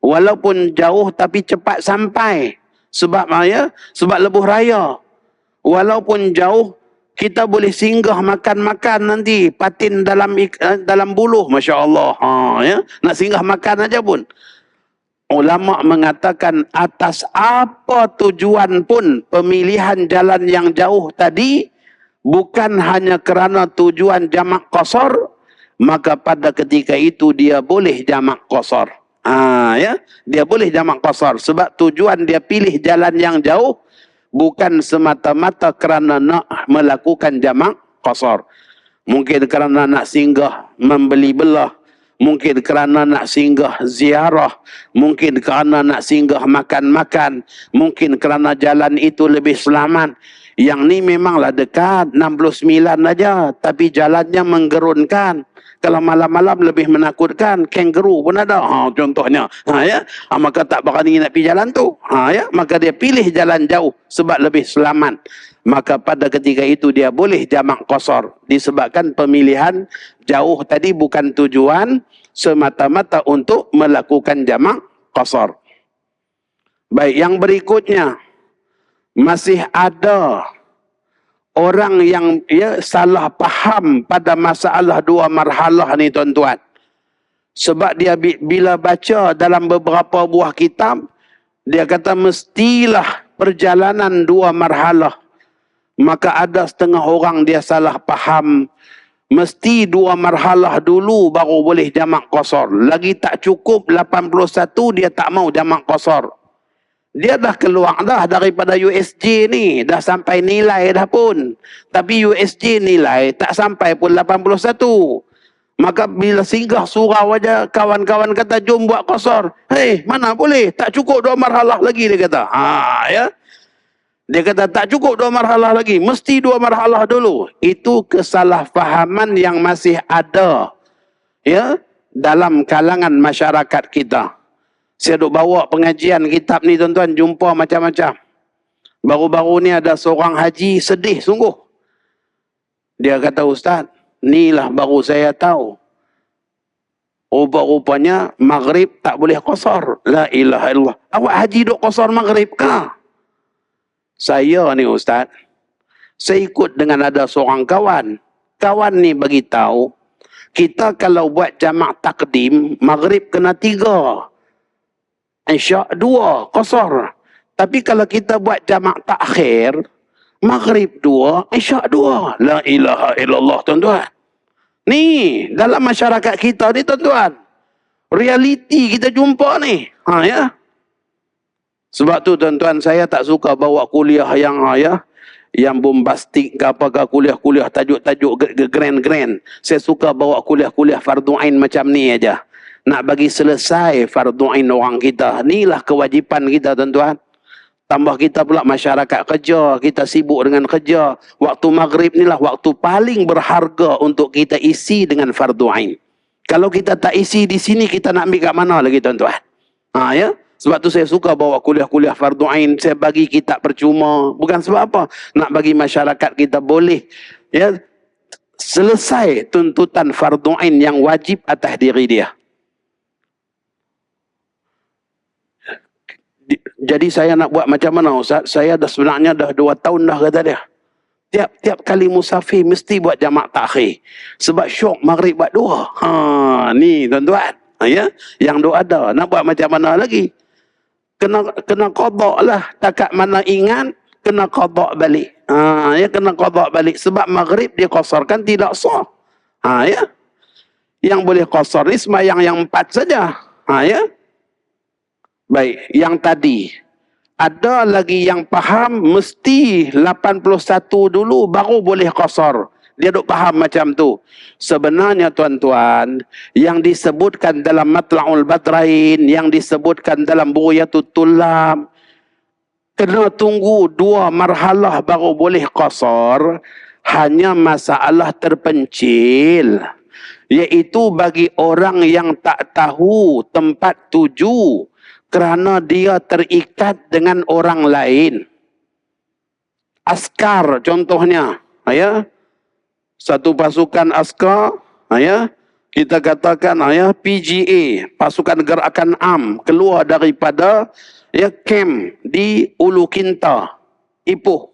A: Walaupun jauh tapi cepat sampai. Sebab sebab lebuh raya. Walaupun jauh, kita boleh singgah makan-makan nanti. Patin dalam buluh, Masya Allah. Nak singgah makan aja pun. Ulama mengatakan atas apa tujuan pun pemilihan jalan yang jauh tadi, bukan hanya kerana tujuan jamak qasar, maka pada ketika itu dia boleh jamak qasar. Dia boleh jamak qasar sebab tujuan dia pilih jalan yang jauh bukan semata-mata kerana nak melakukan jamak qasar. Mungkin kerana nak singgah membeli belah, mungkin kerana nak singgah ziarah, mungkin kerana nak singgah makan-makan, mungkin kerana jalan itu lebih selamat. Yang ni memanglah dekat 69 aja, tapi jalannya menggerunkan. Kalau malam-malam lebih menakutkan, kangaroo pun ada. Contohnya. Maka tak berani nak pergi jalan tu. Maka dia pilih jalan jauh sebab lebih selamat. Maka pada ketika itu dia boleh jamak qasar. Disebabkan pemilihan jauh tadi bukan tujuan semata-mata untuk melakukan jamak qasar. Baik, yang berikutnya. Masih ada orang yang salah faham pada masalah dua marhalah ni tuan-tuan. Sebab dia bila baca dalam beberapa buah kitab, dia kata mestilah perjalanan dua marhalah. Maka ada setengah orang dia salah faham. Mesti dua marhalah dulu baru boleh jamak qasar. Lagi tak cukup 81 dia tak mau jamak qasar. Dia dah keluar dah daripada USJ ni. Dah sampai nilai dah pun. Tapi USJ nilai tak sampai pun 81. Maka bila singgah surau aja kawan-kawan kata jom buat qasar. Hei, mana boleh? Tak cukup dua marhalah lagi dia kata. Dia kata tak cukup dua marhalah lagi. Mesti dua marhalah dulu. Itu kesalahfahaman yang masih ada. Dalam kalangan masyarakat kita. Saya duk bawa pengajian kitab ni tuan-tuan, jumpa macam-macam. Baru-baru ni ada seorang haji sedih sungguh. Dia kata, Ustaz, inilah baru saya tahu. Rupa-rupanya maghrib tak boleh qasar. La ilaha illallah. Awak haji duk qasar maghrib kah? Saya ni Ustaz, saya ikut dengan ada seorang kawan. Kawan ni bagi tahu, kita kalau buat jamak takdim, maghrib kena 3. Isyak 2, qasar. Tapi kalau kita buat jamak takhir, maghrib 2, isyak 2. La ilaha illallah tuan-tuan. Ni, dalam masyarakat kita ni tuan-tuan. Realiti kita jumpa ni. Sebab tu tuan-tuan, saya tak suka bawa kuliah yang bombastik ke apakah kuliah-kuliah tajuk-tajuk grand-grand. Saya suka bawa kuliah-kuliah fardu ain macam ni aja. Nak bagi selesai fardu ain orang kita. Inilah kewajipan kita tuan-tuan. Tambah kita pula masyarakat kerja. Kita sibuk dengan kerja. Waktu maghrib ni lah waktu paling berharga untuk kita isi dengan fardu ain. Kalau kita tak isi di sini, kita nak ambil kat mana lagi tuan-tuan? Sebab tu saya suka bawa kuliah-kuliah fardu ain. Saya bagi kitab percuma. Bukan sebab apa. Nak bagi masyarakat kita boleh selesai tuntutan fardu ain yang wajib atas diri dia. Jadi saya nak buat macam mana Ustaz? Saya sebenarnya dah 2 tahun dah kata dia. Tiap kali musafir mesti buat jamak takhir. Sebab syok maghrib buat 2. Ni tuan-tuan. Yang duk ada. Nak buat macam mana lagi? Kena qada lah. Takat mana ingat, kena qada balik. Kena qada balik. Sebab maghrib dia qasarkan tidak sah. Yang boleh qasar ni sembahyang yang 4 saja. Baik, yang tadi. Ada lagi yang faham mesti 81 dulu baru boleh qasar. Dia duk faham macam tu. Sebenarnya tuan-tuan, yang disebutkan dalam Matla'ul Badrain, yang disebutkan dalam Bughyatul Tullab, kena tunggu 2 marhalah baru boleh qasar, hanya masalah terpencil. Iaitu bagi orang yang tak tahu tempat tuju, kerana dia terikat dengan orang lain. Askar contohnya. Satu pasukan askar Ya, kita katakan ya PGA, Pasukan Gerakan Am, keluar daripada ya kem di Ulu Kinta, Ipoh.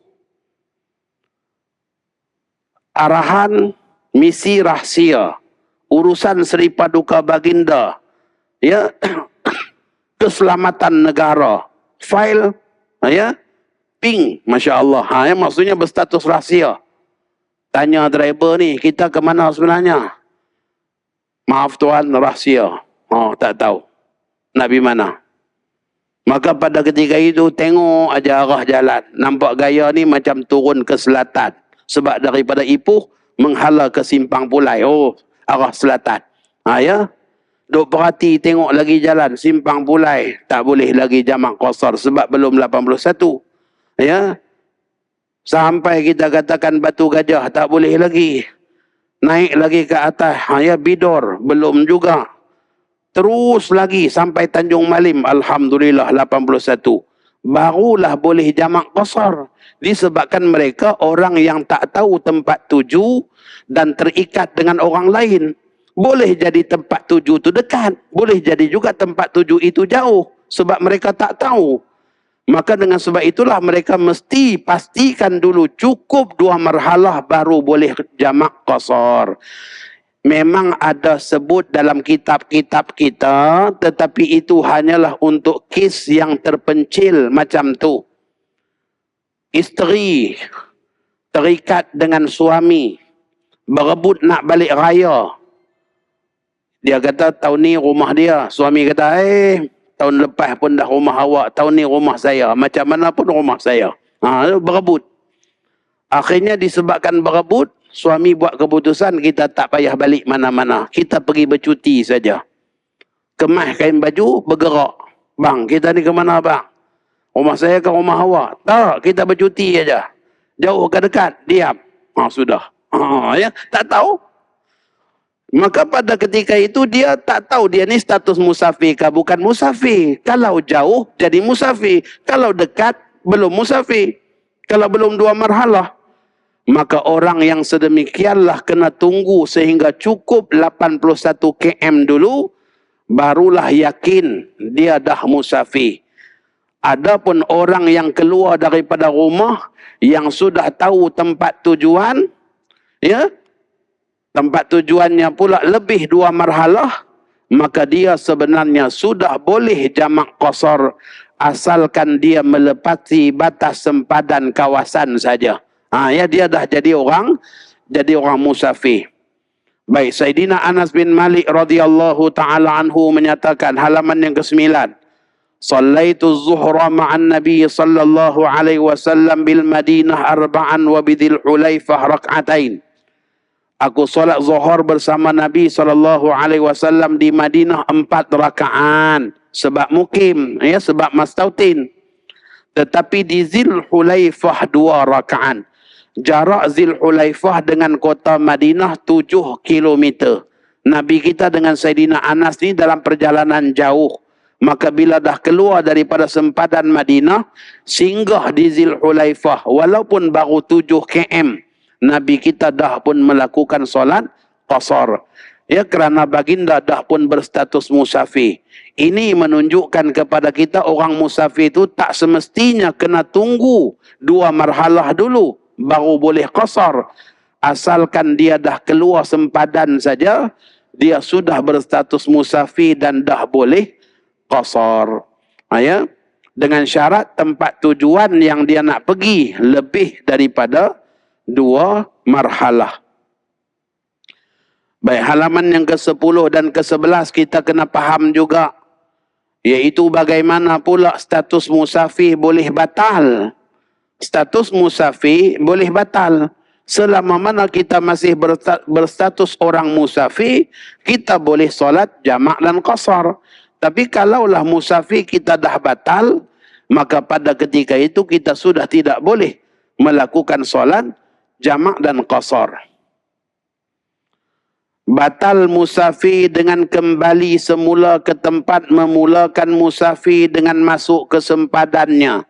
A: Arahan misi rahsia, urusan Seri Paduka Baginda, ya keselamatan negara, file ya ping, Masya Allah. Ya, maksudnya berstatus rahsia. Tanya driver ni, kita ke mana sebenarnya? Maaf tuan, rahsia. Oh, tak tahu. Nak pergi mana? Maka pada ketika itu, tengok aja arah jalan. Nampak gaya ni macam turun ke selatan. Sebab daripada Ipoh, menghala ke Simpang Pulai. Oh, arah selatan. Ya. Duk perhati, tengok lagi jalan. Simpang Pulai. Tak boleh lagi jamak qasar. Sebab belum 81. Ya. Sampai kita katakan Batu Gajah. Tak boleh lagi. Naik lagi ke atas, ya Bidor, belum juga. Terus lagi sampai Tanjung Malim, Alhamdulillah 81. Barulah boleh jamak qasar. Disebabkan mereka orang yang tak tahu tempat tuju dan terikat dengan orang lain. Boleh jadi tempat tuju itu dekat, boleh jadi juga tempat tuju itu jauh. Sebab mereka tak tahu. Maka dengan sebab itulah mereka mesti pastikan dulu cukup 2 marhalah baru boleh jamak qasar. Memang ada sebut dalam kitab-kitab kita, tetapi itu hanyalah untuk kes yang terpencil macam tu. Isteri terikat dengan suami, berebut nak balik raya. Dia kata tahun ni rumah dia. Suami kata, tahun lepas pun dah rumah awak, tahun ni rumah saya. Macam mana pun rumah saya. Berebut. Akhirnya disebabkan berebut, suami buat keputusan kita tak payah balik mana-mana. Kita pergi bercuti saja. Kemas kain baju, bergerak. Bang, kita ni ke mana bang? Rumah saya ke rumah awak? Tak, kita bercuti saja. Jauh ke dekat? Diam. Sudah. Ya, tak tahu. Maka pada ketika itu dia tak tahu dia ni status musafir ke bukan musafir. Kalau jauh jadi musafir. Kalau dekat belum musafir. Kalau belum 2 marhalah. Maka orang yang sedemikianlah kena tunggu sehingga cukup 81 km dulu. Barulah yakin dia dah musafir. Adapun orang yang keluar daripada rumah yang sudah tahu tempat tujuan. Ya. Tempat tujuannya pula lebih 2 marhalah, maka dia sebenarnya sudah boleh jamak qasar asalkan dia melepasi batas sempadan kawasan saja. Ya dia dah jadi orang musafir. Baik, Sayyidina Anas bin Malik radhiyallahu taala anhu menyatakan halaman yang ke-9. Sallaitu az-zuhra ma'an Nabi sallallahu alaihi wasallam bil Madinah arba'an wa bidhil Hulaifah rak'atain. Aku solat zuhur bersama Nabi SAW di Madinah 4 rakaat. Sebab mukim, ya, sebab mastautin. Tetapi di Zil Hulaifah 2 rakaat. Jarak Zil Hulaifah dengan kota Madinah 7 kilometer. Nabi kita dengan Sayyidina Anas ni dalam perjalanan jauh. Maka bila dah keluar daripada sempadan Madinah, singgah di Zil Hulaifah. Walaupun baru 7 km. Nabi kita dah pun melakukan solat qasar. Ya, kerana baginda dah pun berstatus musafir. Ini menunjukkan kepada kita orang musafir itu tak semestinya kena tunggu 2 marhalah dulu baru boleh qasar. Asalkan dia dah keluar sempadan saja, dia sudah berstatus musafir dan dah boleh qasar. Ya, dengan syarat tempat tujuan yang dia nak pergi lebih daripada 2 marhalah. Baik, halaman yang ke-10 dan ke-11 kita kena faham juga. Iaitu bagaimana pula status musafir boleh batal. Status musafir boleh batal. Selama mana kita masih berstatus orang musafir, kita boleh solat jamak dan qasar. Tapi kalaulah musafir kita dah batal, maka pada ketika itu kita sudah tidak boleh melakukan solat jamak dan qasar. Batal musafir dengan kembali semula ke tempat memulakan musafir dengan masuk ke sempadannya.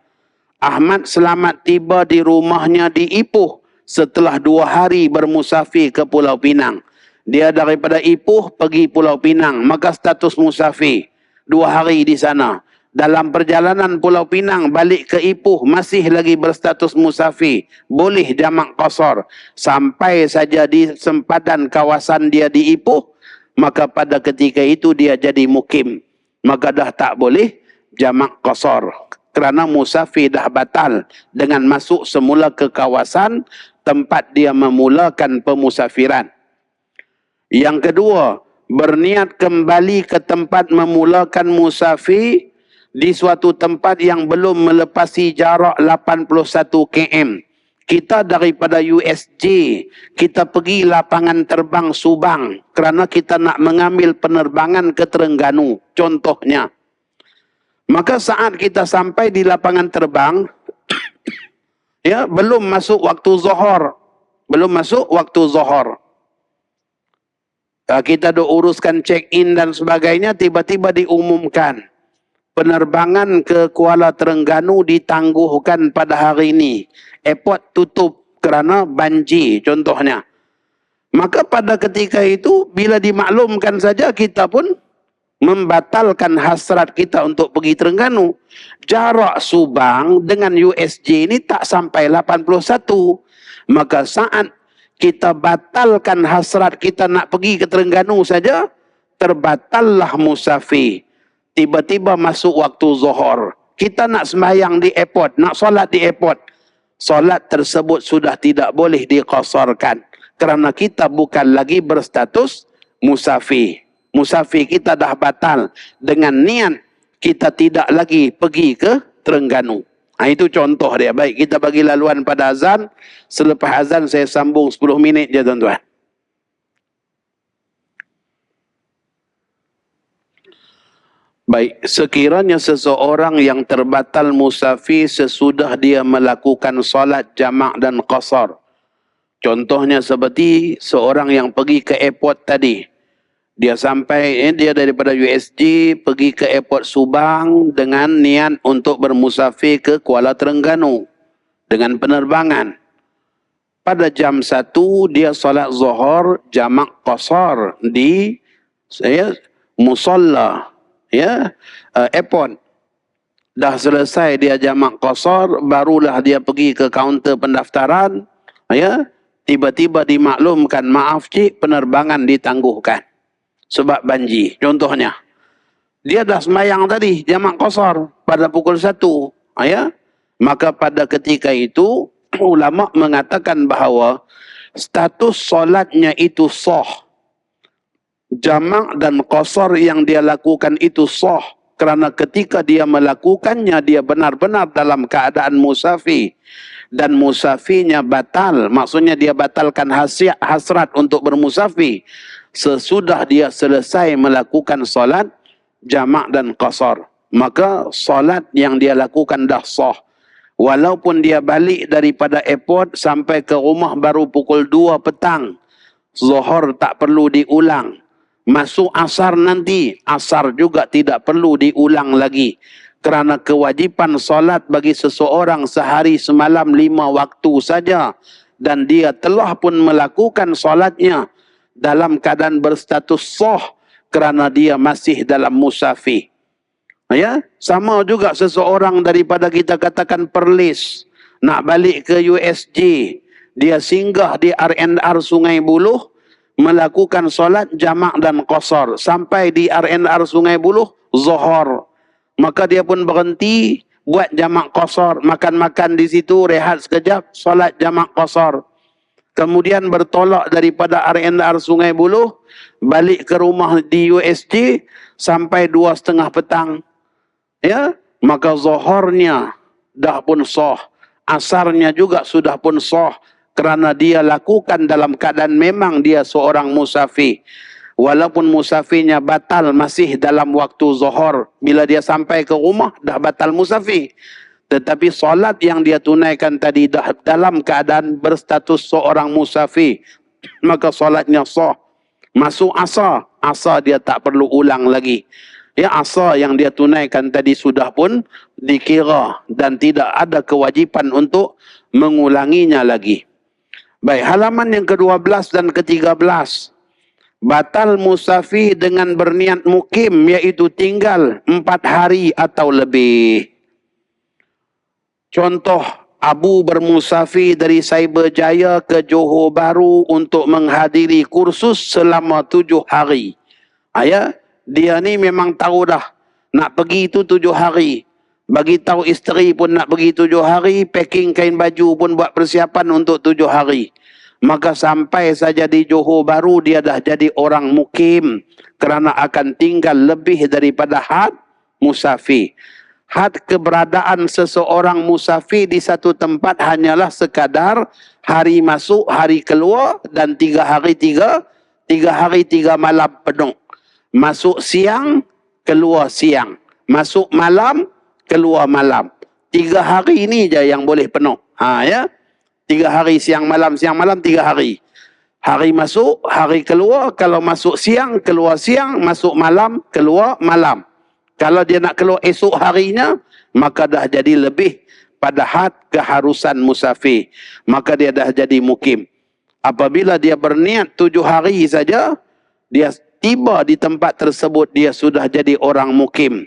A: Ahmad selamat tiba di rumahnya di Ipoh setelah 2 hari bermusafir ke Pulau Pinang. Dia daripada Ipoh pergi Pulau Pinang, maka status musafir. 2 hari di sana. Dalam perjalanan Pulau Pinang balik ke Ipoh masih lagi berstatus musafir. Boleh jamak qasar. Sampai saja di sempadan kawasan dia di Ipoh, maka pada ketika itu dia jadi mukim. Maka dah tak boleh jamak qasar. Kerana musafir dah batal dengan masuk semula ke kawasan tempat dia memulakan pemusafiran. Yang kedua, berniat kembali ke tempat memulakan musafir di suatu tempat yang belum melepasi jarak 81 km. Kita daripada USJ, kita pergi lapangan terbang Subang kerana kita nak mengambil penerbangan ke Terengganu, contohnya. Maka saat kita sampai di lapangan terbang, ya, belum masuk waktu zuhur. Belum masuk waktu zuhur. Kita dah uruskan check-in dan sebagainya, tiba-tiba diumumkan penerbangan ke Kuala Terengganu ditangguhkan pada hari ini. Airport tutup kerana banjir, contohnya. Maka pada ketika itu, bila dimaklumkan saja, kita pun membatalkan hasrat kita untuk pergi Terengganu. Jarak Subang dengan USJ ini tak sampai 81. Maka saat kita batalkan hasrat kita nak pergi ke Terengganu saja, terbatallah musafir. Tiba-tiba masuk waktu zuhur. Kita nak sembahyang di airport, nak solat di airport. Solat tersebut sudah tidak boleh diqasarkan. Kerana kita bukan lagi berstatus musafir. Musafir kita dah batal. Dengan niat kita tidak lagi pergi ke Terengganu. Itu contoh dia. Baik, kita bagi laluan pada azan. Selepas azan saya sambung 10 minit je tuan-tuan. Baik, sekiranya seseorang yang terbatal musafir sesudah dia melakukan solat jamak dan qasar. Contohnya seperti seorang yang pergi ke airport tadi. Dia sampai, dia daripada USG pergi ke airport Subang dengan niat untuk bermusafir ke Kuala Terengganu dengan penerbangan. Pada jam 1 dia solat zuhur jamak qasar di musalla, airport. Dah selesai dia jamak qasar, barulah dia pergi ke kaunter pendaftaran. Tiba-tiba dimaklumkan, maaf cik, penerbangan ditangguhkan sebab banjir, contohnya. Dia dah sembahyang tadi jamak qasar pada pukul 1, maka pada ketika itu ulama mengatakan bahawa status solatnya itu sah. Jamak dan qasar yang dia lakukan itu sah kerana ketika dia melakukannya dia benar-benar dalam keadaan musafir dan musafirnya batal, maksudnya dia batalkan hasrat untuk bermusafir sesudah dia selesai melakukan solat jamak dan qasar. Maka solat yang dia lakukan dah sah. Walaupun dia balik daripada airport sampai ke rumah baru pukul 2 petang. Zuhur tak perlu diulang. Masuk asar nanti, asar juga tidak perlu diulang lagi. Kerana kewajipan solat bagi seseorang sehari semalam 5 waktu saja. Dan dia telah pun melakukan solatnya dalam keadaan berstatus sah kerana dia masih dalam musafir. Sama juga seseorang daripada kita katakan Perlis nak balik ke USJ, dia singgah di RNR Sungai Buloh melakukan solat jamak dan qasar. Sampai di RNR Sungai Buloh zuhur, maka dia pun berhenti buat jamak qasar, makan-makan di situ, rehat sekejap, solat jamak qasar. Kemudian bertolak daripada RNR Sungai Buloh, balik ke rumah di USJ sampai 2:30 petang. Maka zuhurnya dah pun sah. Asarnya juga sudah pun sah. Kerana dia lakukan dalam keadaan memang dia seorang musafir. Walaupun musafirnya batal masih dalam waktu zuhur. Bila dia sampai ke rumah dah batal musafir. Tetapi solat yang dia tunaikan tadi dah dalam keadaan berstatus seorang musafir. Maka solatnya sah. Masuk asar, asar dia tak perlu ulang lagi. Asar yang dia tunaikan tadi sudah pun dikira dan tidak ada kewajipan untuk mengulanginya lagi. Baik, halaman yang ke-12 dan ke-13. Batal musafir dengan berniat mukim, iaitu tinggal 4 hari atau lebih. Contoh, Abu bermusafir dari Cyberjaya ke Johor Bahru untuk menghadiri kursus selama 7 hari. Dia ni memang tahu dah nak pergi itu 7 hari. Bagi tahu isteri pun nak pergi 7 hari, packing kain baju pun buat persiapan untuk 7 hari. Maka sampai saja di Johor Bahru dia dah jadi orang mukim kerana akan tinggal lebih daripada had musafir. Had keberadaan seseorang musafir di satu tempat hanyalah sekadar hari masuk, hari keluar dan 3 hari 3 malam penuh. Masuk siang, keluar siang. Masuk malam, keluar malam. 3 hari ini je yang boleh penuh. 3 hari siang malam 3 hari. Hari masuk, hari keluar. Kalau masuk siang, keluar siang. Masuk malam, keluar malam. Kalau dia nak keluar esok harinya, maka dah jadi lebih pada had keharusan musafir. Maka dia dah jadi mukim. Apabila dia berniat 7 hari saja, dia tiba di tempat tersebut, dia sudah jadi orang mukim.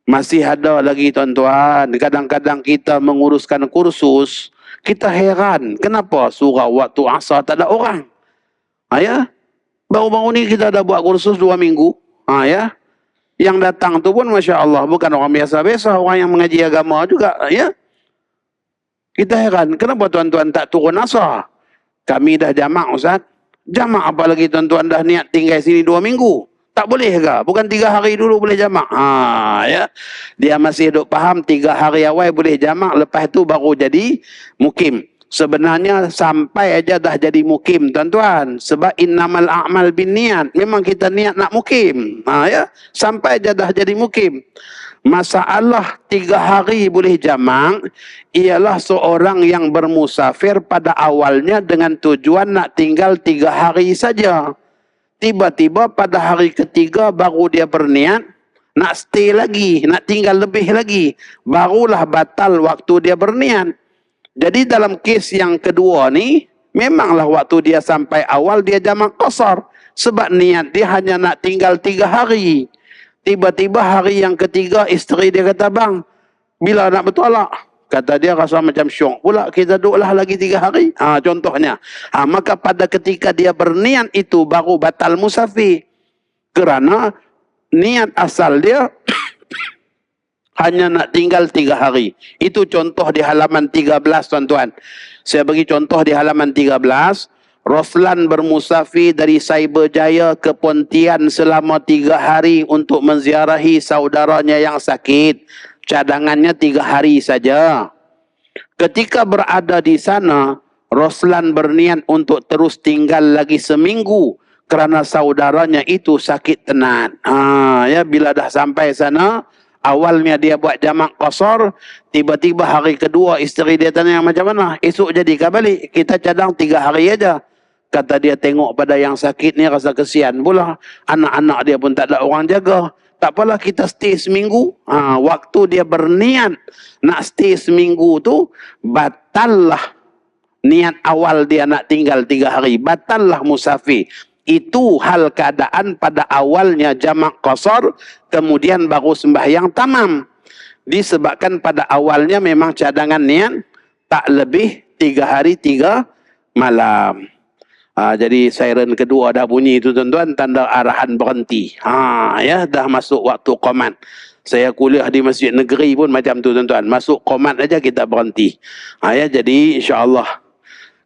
A: Masih ada lagi tuan-tuan, kadang-kadang kita menguruskan kursus, kita heran, kenapa surau waktu asar tak ada orang? Baru-baru ni kita dah buat kursus 2 minggu. Yang datang tu pun Masya Allah, bukan orang biasa-biasa, orang yang mengaji agama juga. Kita heran, kenapa tuan-tuan tak turun asar? Kami dah jamak Ustaz. Jamak apa lagi tuan-tuan dah niat tinggal sini 2 minggu? Tak boleh ke? Bukan 3 hari dulu boleh jamak? Dia masih duk faham 3 hari awal boleh jamak, lepas tu baru jadi mukim. Sebenarnya sampai aja dah jadi mukim tuan-tuan. Sebab innamal a'mal bin niat. Memang kita niat nak mukim. Sampai aja dah jadi mukim. Masalah 3 hari boleh jamak ialah seorang yang bermusafir pada awalnya dengan tujuan nak tinggal 3 hari saja. Tiba-tiba pada hari ketiga baru dia berniat nak stay lagi, nak tinggal lebih lagi. Barulah batal waktu dia berniat. Jadi dalam kes yang kedua ni, memanglah waktu dia sampai awal dia jamak qasar. Sebab niat dia hanya nak tinggal 3 hari. Tiba-tiba hari yang ketiga isteri dia kata, bang, bila nak bertolak? Kata dia rasa macam syok pula, kita duduklah lagi 3 hari. Contohnya. Maka pada ketika dia berniat itu baru batal musafir. Kerana niat asal dia hanya nak tinggal 3 hari. Itu contoh di halaman 13 tuan-tuan. Saya bagi contoh di halaman 13. Roslan bermusafir dari Cyberjaya ke Pontian selama 3 hari untuk menziarahi saudaranya yang sakit. Cadangannya 3 hari saja. Ketika berada di sana, Roslan berniat untuk terus tinggal lagi seminggu kerana saudaranya itu sakit tenat. Bila dah sampai sana, awalnya dia buat jamak qasar, tiba-tiba hari kedua isteri dia tanya macam mana? Esok jadikah balik? Kita cadang 3 hari aja. Kata dia tengok pada yang sakit ni rasa kesian pula. Anak-anak dia pun tak ada orang jaga. Tak apalah kita stay seminggu. Waktu dia berniat nak stay seminggu tu, batallah niat awal dia nak tinggal 3 hari. Batallah musafir. Itu hal keadaan pada awalnya jamak qasar, kemudian baru sembahyang tamam. Disebabkan pada awalnya memang cadangan niat tak lebih 3 hari 3 malam. Jadi siren kedua dah bunyi itu tuan-tuan, tanda arahan berhenti. Dah masuk waktu qomat. Saya kuliah di masjid negeri pun macam tu tuan-tuan. Masuk qomat aja kita berhenti. Jadi insya-Allah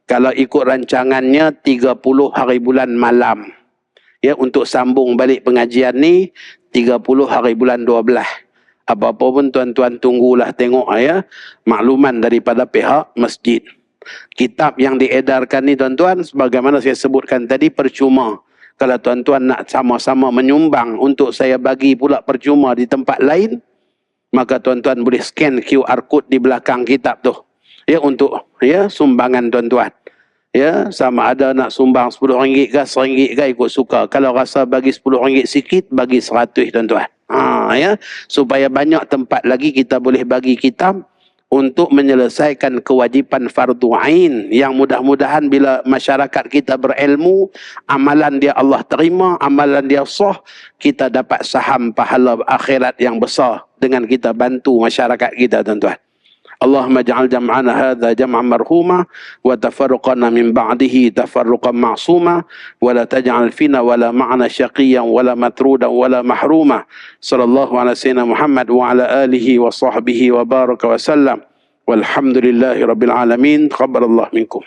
A: kalau ikut rancangannya 30 hari bulan malam. Untuk sambung balik pengajian ni 30 hari bulan 12. Apa-apa pun tuan-tuan tunggulah tengok makluman daripada pihak masjid. Kitab yang diedarkan ni tuan-tuan, sebagaimana saya sebutkan tadi, percuma. Kalau tuan-tuan nak sama-sama menyumbang untuk saya bagi pula percuma di tempat lain, maka tuan-tuan boleh scan QR code di belakang kitab tu. Untuk sumbangan tuan-tuan. Sama ada nak sumbang RM10 ke RM1 ke ikut suka. Kalau rasa bagi RM10 sikit, bagi 100 tuan-tuan. Supaya banyak tempat lagi kita boleh bagi kitab untuk menyelesaikan kewajipan fardu ain yang mudah-mudahan bila masyarakat kita berilmu, amalan dia Allah terima, amalan dia sah, kita dapat saham pahala akhirat yang besar dengan kita bantu masyarakat kita, tuan-tuan. Allahumma ja'al jam'ana hadha jam'an marhuma wa tafarruqana min ba'dihi tafarruqan ma'suma wa la taj'al fina wa la ma'ana syaqiyan wa la matrudan wa la mahruma. Sallallahu ala sayyidina Muhammad wa ala alihi wa sahbihi wa baraka wa sallam. Walhamdulillahi rabbil alamin. Taqabbalallahu minkum.